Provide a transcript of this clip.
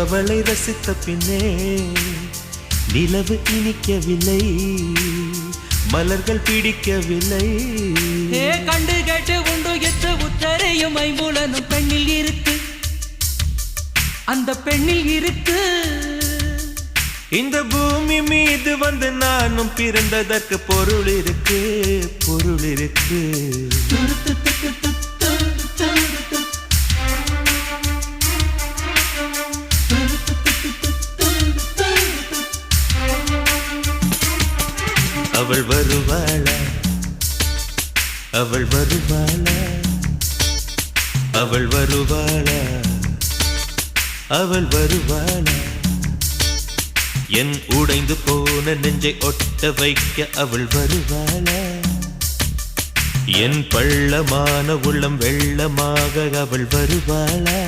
அவளை ரசித்த பின்னே நிலவு இனிக்கவில்லை, மலர்கள் பிடிக்கவில்லை. கண்டு கேட்டு உண்டு எட்டு உத்தரையும் ஐம்புலனும் பெண்ணில் இருக்கு, அந்த பெண்ணில் இருக்கு. இந்த பூமி மீது வந்து நானும் பிறந்ததற்கு பொருள் இருக்கு, பொருள் இருக்கு. அவள் வருவாளா, அவள் வருவாளா, அவள் வருவாளா, அவள் வருவாளா. என் உடைந்து போன நெஞ்சை ஒட்ட வைக்க அவள் வருவாளா, என் பள்ளமான உள்ளம் வெள்ளமாக அவள் வருவாளா.